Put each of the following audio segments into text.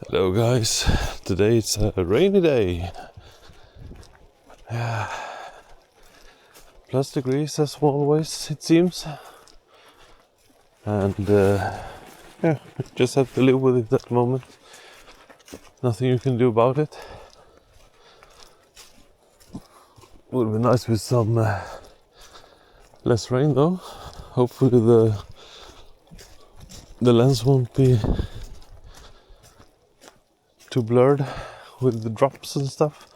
Hello guys, today it's a rainy day. Plus degrees as always it seems. And just have to live with it at the moment. Nothing you can do about it. Would be nice with some less rain though. Hopefully the lens won't be too blurred with the drops and stuff.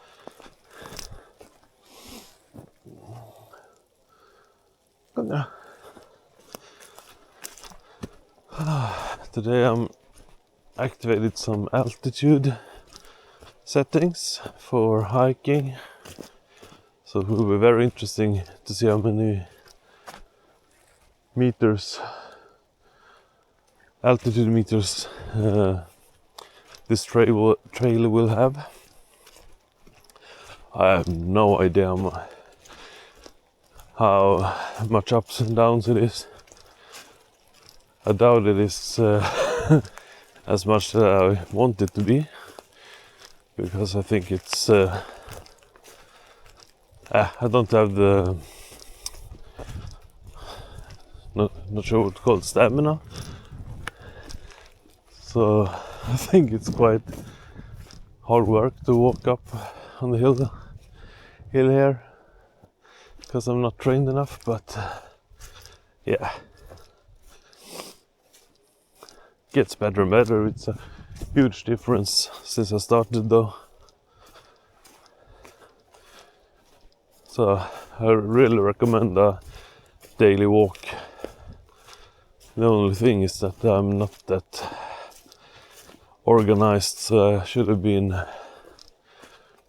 Today I'm activated some altitude settings for hiking, so it will be very interesting to see how many altitude meters this trail will have. I have no idea how much ups and downs it is. I doubt it is as much as I want it to be, because I think it's I don't have the not sure what to call it, stamina, so I think it's quite hard work to walk up on the hill here, because I'm not trained enough. But yeah, gets better and better. It's a huge difference since I started though, so I really recommend a daily walk. The only thing is that I'm not that organized, so I should have been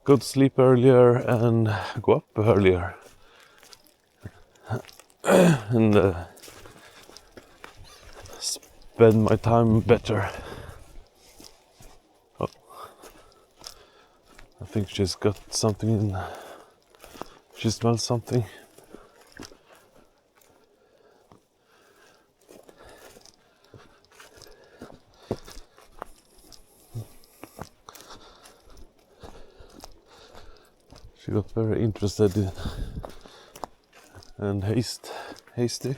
go to sleep earlier and go up earlier and spend my time better. Oh, I think she's got something in. She smells something. She got very interested and hasty.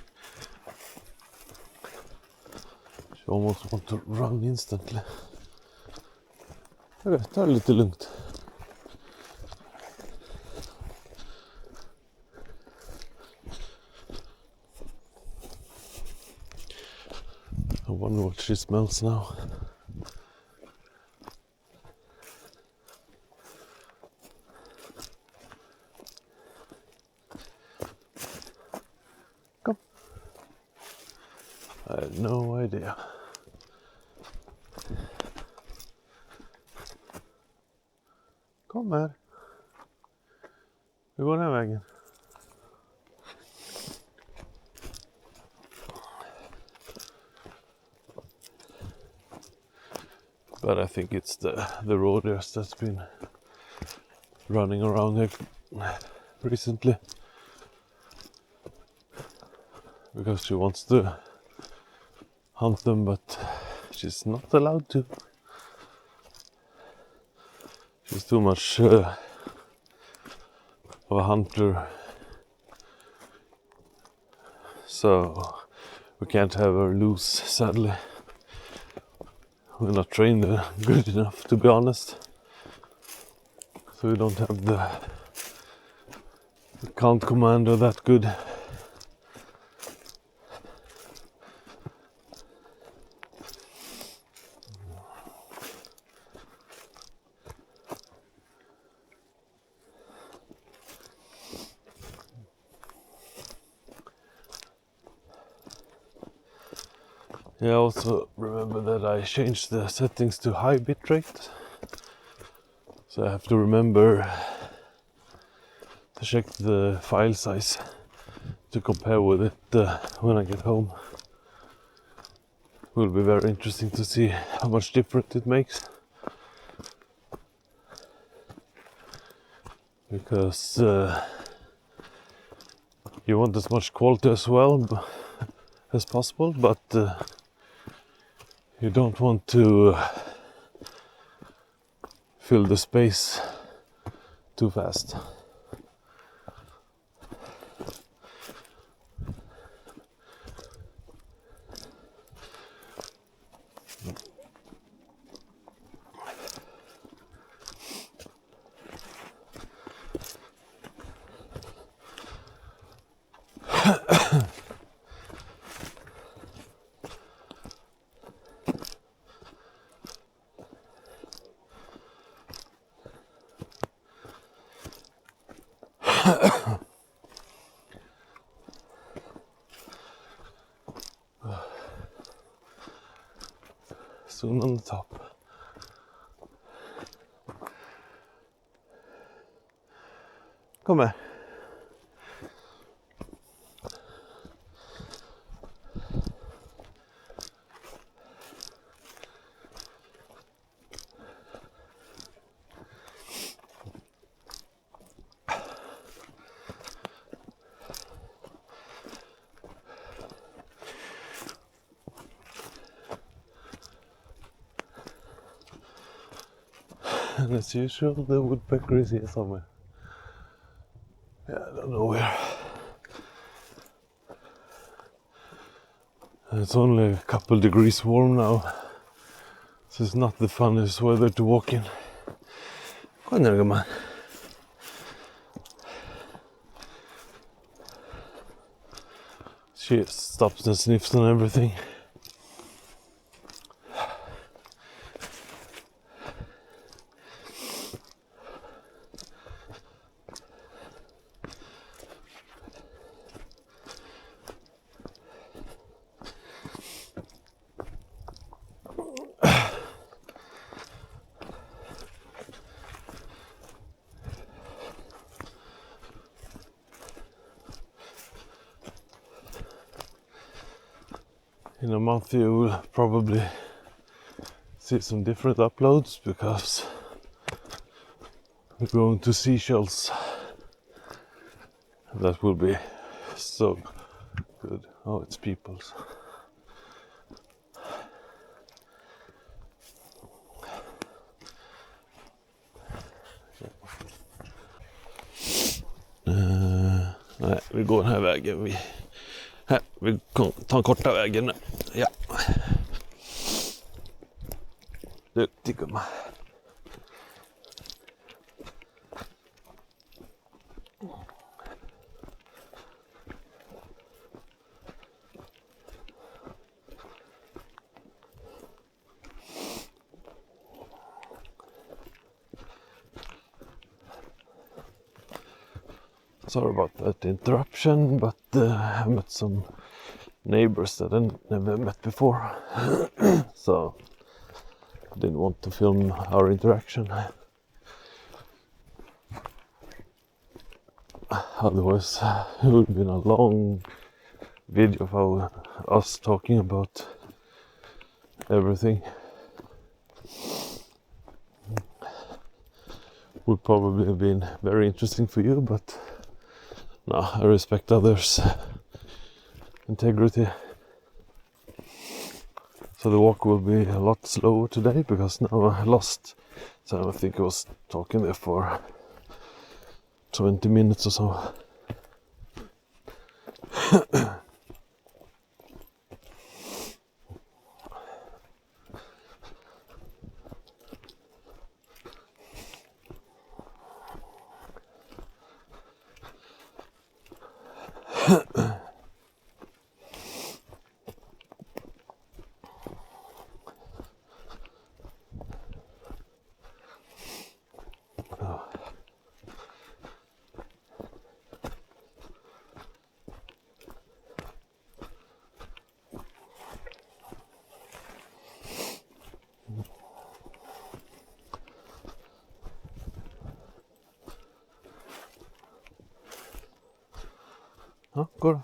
She almost wants to run instantly. Okay, ta det lite lugnt. I wonder what she smells now. Come. I had no idea. Kom här. Vi går den här vägen. But I think it's the roaders that's been running around here recently, because she wants to hunt them, but she's not allowed to. She's too much of a hunter, so we can't have her loose, sadly. We're not trained good enough, to be honest, so we don't have the count commander that good. Yeah, also remember that I changed the settings to high bitrate, so I have to remember to check the file size to compare with it when I get home. Will be very interesting to see how much difference it makes, because you want as much quality as well as possible, but you don't want to fill the space too fast. Soon on the top. Kom här. And as usual, the woodpecker is here somewhere. Yeah, I don't know where. And it's only a couple degrees warm now, so it's not the funnest weather to walk in. Kom ner gumman. She stops and sniffs on everything. In a month you will probably see some different uploads because we're going to Seychelles. That will be so good. Oh, it's people's. Nej, vi går den här vägen. Vi tar den korta vägen. Ja. Duktig gumma. Sorry about that interruption, but I met some neighbors that I never met before, so I didn't want to film our interaction. Otherwise, it would have been a long video of us talking about everything. Would probably have been very interesting for you, but no, I respect others' integrity. So the walk will be a lot slower today because now I lost. So I think I was talking there for 20 minutes or so. Ja, gå då.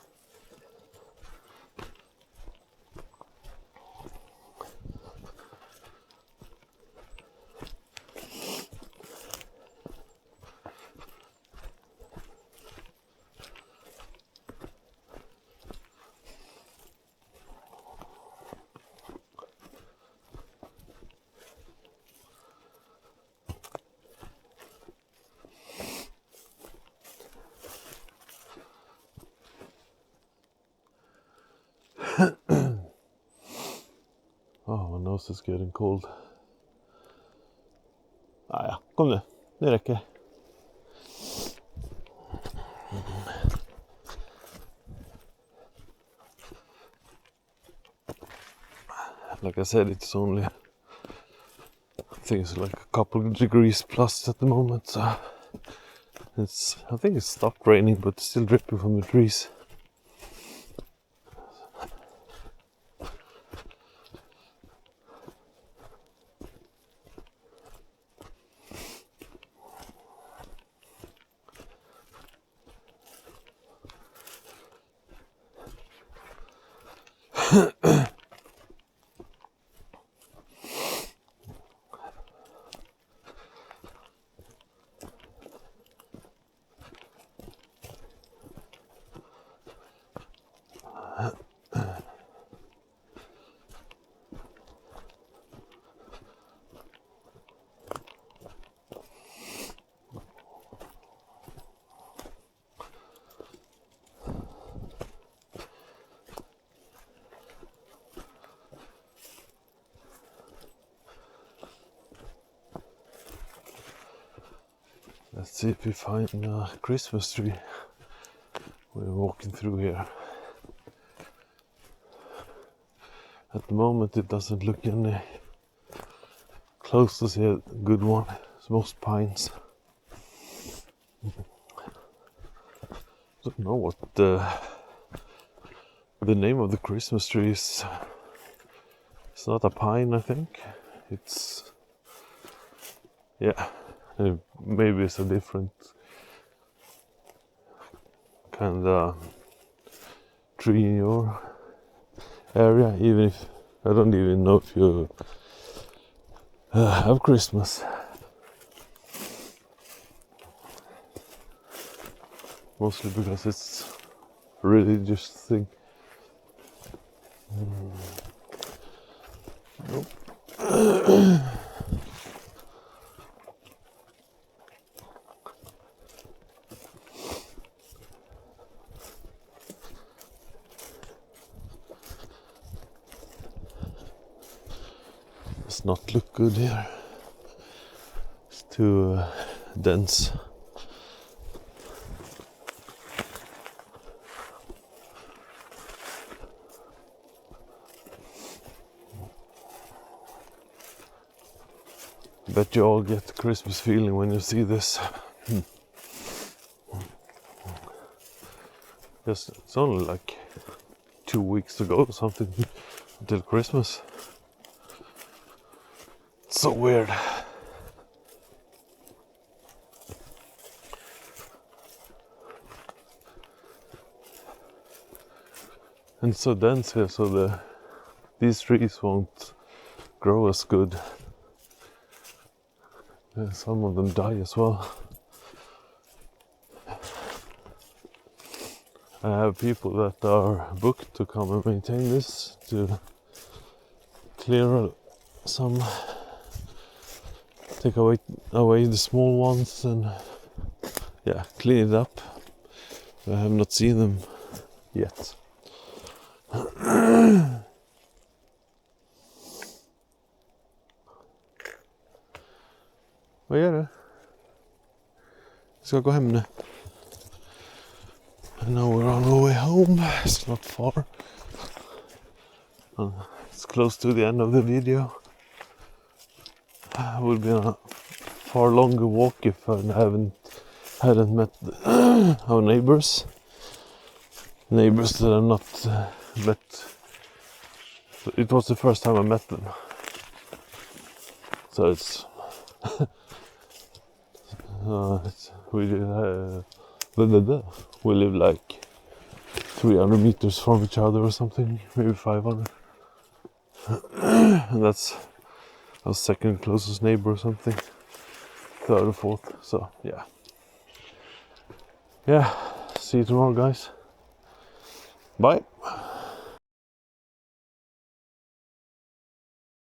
Oh, my nose is getting cold. Ah, ja, kom nu. Det räcker. Like I said, it's only, I think it's like a couple of degrees plus at the moment, so I think it's stopped raining, but it's still dripping from the trees. Let's see if we find a Christmas tree. We're walking through here. At the moment it doesn't look any close to see a good one. It's most pines. Don't know what the name of the Christmas tree is. It's not a pine, I think. It's, yeah, maybe it's a different kind of tree in your area, even if I don't even know if you have Christmas. Mostly because it's a religious thing. Nope. Does not look good here. It's too dense. Bet you all get the Christmas feeling when you see this. Yes, it's only like 2 weeks to go or something until Christmas. It's so weird. And so dense here, so these trees won't grow as good. Yeah, some of them die as well. I have people that are booked to come and maintain this, to clear some, take away the small ones and yeah, clean it up. I have not seen them yet. Vad gör du? Ska jag gå hem nu? And now we're on our way home. It's not far. It's close to the end of the video. It would be a far longer walk if I hadn't met our neighbors. Neighbors that I've not met. It was the first time I met them. So it's we live like 300 meters from each other or something, maybe 500. And that's our second closest neighbor or something, third or fourth. So yeah, see you tomorrow, guys. Bye.